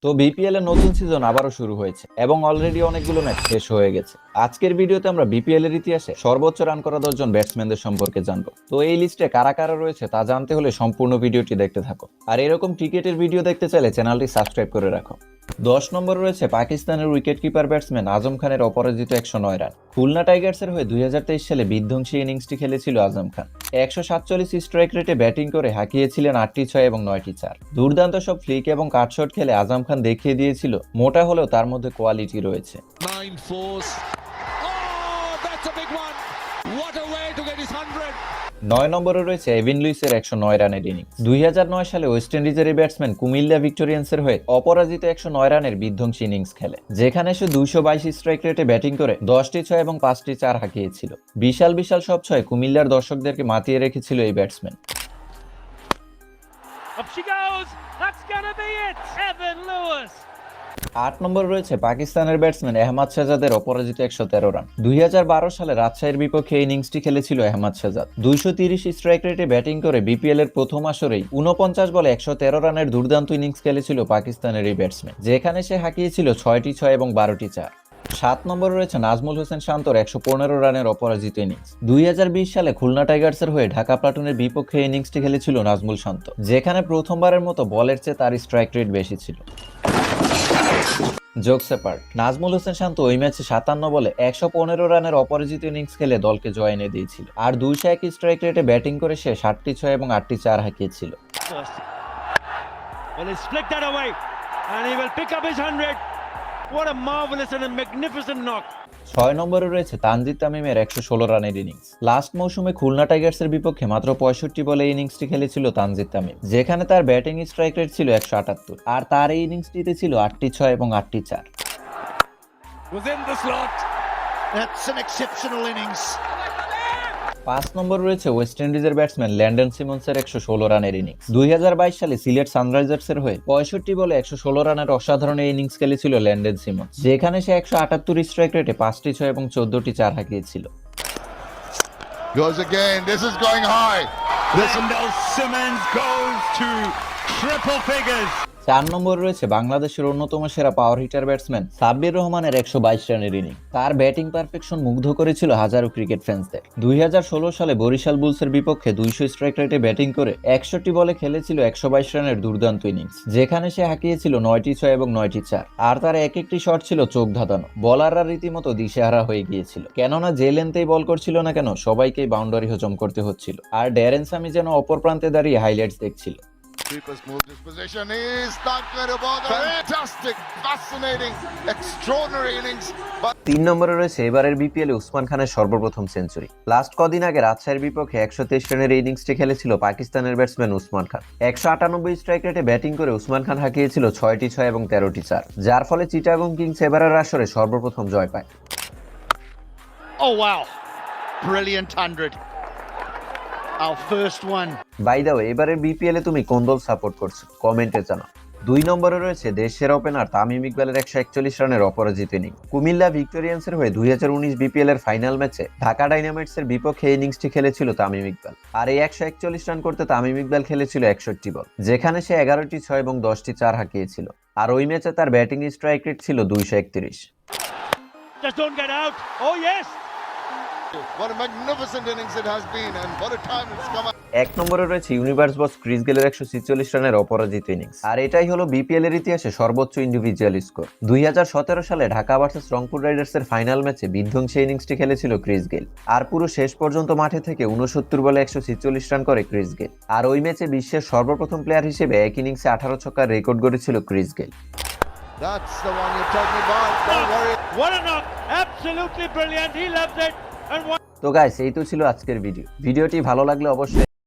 তো বিপিএল এর নতুন সিজন আবারও শুরু হয়েছে এবং অলরেডি অনেকগুলো ম্যাচ শেষ হয়ে গেছে। আজকের ভিডিওতে আমরা বিপিএল এর ইতিহাসে সর্বোচ্চ রান করা 10 জন ব্যাটসম্যানদের সম্পর্কে জানবো। তো এই লিস্টে কারা কারা রয়েছে তা জানতে হলে সম্পূর্ণ ভিডিওটি দেখতে থাকো। আর এরকম ক্রিকেটের ভিডিও দেখতে চাইলে চ্যানেলটি সাবস্ক্রাইব করে রাখো। 10 নম্বরে রয়েছে পাকিস্তানের উইকেট কিপার ব্যাটসম্যান আজম খানের অপরাজিত 109 রান। খুলনা টাইগার্সের হয়ে 2023 সালে বিধ্বংসী ইনিংসটি খেলেছিল আজম খান। 147 স্ট্রাইক রেটে ব্যাটিং করে হাঁকিয়েছিলেন 8টি 6 এবং 9টি 4। দুর্দান্ত সব ফ্লিক এবং কাটশট খেলে আজম খান দেখিয়ে দিয়েছিল মোটা হলেও তার মধ্যে কোয়ালিটি রয়েছে। 9 নম্বরে রয়েছে এভিন লুইসের 109 রানের ইনিংস। 2009 সালে ওয়েস্ট ইন্ডিজের এই ব্যাটসম্যান কুমিল্লা ভিক্টোরিয়ান্সের হয়ে অপরাজিত 109 রানের বিধ্বংসী ইনিংস খেলে, যেখানে সে 222 স্ট্রাইক রেটে ব্যাটিং করে 10টি 6 এবং 5টি 4 হাঁকিয়েছিল। বিশাল সব 6 কুমিল্লার দর্শকদেরকে মাতিয়ে রেখেছিল এই ব্যাটসম্যান। 8 নম্বরে রয়েছে পাকিস্তানের ব্যাটসম্যান আহমদ শাহজাদের অপরাজিত 113 রান। 2012 সালে রাজশাহীর বিপক্ষে ইনিংসটি খেলেছিল আহমদ শাহজাদ। 230 স্ট্রাইক রেটে ব্যাটিং করে বিপিএল এর প্রথম আসরেই 49 বলে 113 রানের দুর্দান্ত ইনিংস খেলেছিল পাকিস্তানের এই ব্যাটসম্যান, যেখানে সে হাঁকিয়েছিল 6টি 6 এবং 12টি 4। 7 নম্বরে রয়েছে নাজমুল হোসেন শান্তর 115 রানের অপরাজিত ইনিংস। 2020 সালে খুলনা টাইগার্সের হয়ে ঢাকা প্লাটুনের বিপক্ষে ইনিংসটি খেলেছিল নাজমুল শান্ত, যেখানে প্রথমবারের মতো বলের চেয়ে তার স্ট্রাইক রেট বেশি ছিল। জোকস অ্যাপার্ট, নাজমুল হোসেন শান্ত ওই ম্যাচে 57 বলে 115 রানের অপরাজিত ইনিংস খেলে দলকে জয় এনে দিয়েছিল। আর 201 স্ট্রাইক রেটে ব্যাটিং করে সে 7টি 6 এবং 8টি 4 হাঁকিয়েছিল। What a marvelous and a magnificent knock. 6 নম্বরে রয়েছে তানজিদ তামিমের 116 রানের ইনিংস। লাস্ট মৌসুমে খুলনা টাইগার্সের বিপক্ষে মাত্র 65 বলে ইনিংসটি খেলেছিল তানজিদ তামিম, যেখানে তার ব্যাটিং স্ট্রাইক রেট ছিল 178, আর তার এই ইনিংসটিতে ছিল 8টি 6 এবং 8টি 4। Was in the slot. That's an exceptional innings. 5 নম্বর রয়েছে ওয়েস্ট ইন্ডিজের ব্যাটসম্যান ল্যান্ডন সিমন্সের 116 রানের ইনিংস। 2022 সালে সিলেট সানরাইজার্সের হয়ে 65 বলে 116 রানের অসাধারণ ইনিংস খেলেছিল ল্যান্ডন সিমন্স, যেখানে সে 178 স্ট্রাইক রেটে 5টি 6 এবং 14টি 4 হাঁকিয়েছিল। Goes again. This is going high. Lindell Simmons goes to triple figures. 4 নম্বরে রয়েছে বাংলাদেশের অন্যতম সেরা পাওয়ার হিটার ব্যাটসম্যান সাব্বির রহমানের 122 রানের ইনিংস। তার ব্যাটিং পারফেকশন মুগ্ধ করেছিল হাজারো ক্রিকেট ফ্যান্সদের। 2016 সালে বরিশাল বুলসের বিপক্ষে 200 স্ট্রাইক রেটে ব্যাটিং করে 61 বলে খেলেছিল 122 রানের দুর্দান্ত ইনিংস, যেখানে সে হাঁকিয়েছিল 9টি 6 এবং 9টি 4। আর তার এক একটি শট ছিল চোখ ধাঁধানো। বলাররা রীতিমতো দিশেহারা হয়ে গিয়েছিল, কেননা যে লেন্থেই বল করছিল না কেন সবাইকেই বাউন্ডারি হজম করতে হচ্ছিল। আর ড্যারেন সামি যেন অপর প্রান্তে দাঁড়িয়ে হাইলাইটস দেখছিল। Keeper's moved his position. He's not going to bother. Fantastic, fascinating, extraordinary innings. 3 নম্বরে রয়েছে এবারের বিপিএল এ উসমান খানের সর্বপ্রথম সেঞ্চুরি। লাস্ট কদিন আগে রাজশাহীর বিপক্ষে 123 রানের ইনিংসটি খেলেছিল পাকিস্তানের ব্যাটসম্যান উসমান খান। 198 স্ট্রাইক রেটে ব্যাটিং করে উসমান খান হাঁকিয়েছিল 6টি 6 এবং 13টি 4, যার ফলে চিটাগং কিংস এবারের আসরে সর্বপ্রথম জয় পায়। Oh wow. Brilliant 100. Our first one. By the way, এবারের বিপিএল এ তুমি কোন দল সাপোর্ট করছো কমেন্টে জানাও। 2 নম্বরে রয়েছে দেশের ওপেনার তামিম ইকবালের 141 রানের অপরাজিত ইনিংস। কুমিল্লা ভিক্টোরিয়ান্সের হয়ে 2019 বিপিএল এর ফাইনাল ম্যাচে ঢাকা ডাইনামাইটসের বিপক্ষে ইনিংসটি খেলেছিল তামিম ইকবাল। আর এই 141 রান করতে তামিম ইকবাল খেলেছিল 61 বল, যেখানে সে 11টি 6 এবং 10টি 4 হাঁকিয়েছিল। আর ওই ম্যাচে তার ব্যাটিং স্ট্রাইক রেট ছিল 231। Just don't get out. Oh yes. What a magnificent innings it has been, and what a time it's come out. 1 নম্বরে রয়েছে ইউনিভার্স বস ক্রিস গেলের 146 রানের অপরাজিত ইনিংস। আর এটাই হলো বিপিএল এর ইতিহাসে সর্বোচ্চ ইন্ডিভিজুয়াল স্কোর। 2017 সালে ঢাকা ভার্সেস রংপুর রাইডার্সের ফাইনাল ম্যাচে বিধ্বংসী ইনিংসটি খেলেছিল ক্রিস গেল। আর পুরো শেষ পর্যন্ত মাঠে থেকে 69 বলে 146 রান করে ক্রিস গেল। আর ওই ম্যাচে বিশ্বের সর্বপ্রথম প্লেয়ার হিসেবে এক ইনিংসে 18 ছক্কার record গড়েছিল Chris Gayle. That's the one you're talking about. Don't worry. What a knock. Absolutely brilliant. He loves it. And তো গাইস, এই তো ছিল আজকের ভিডিওটি ভালো লাগলে অবশ্যই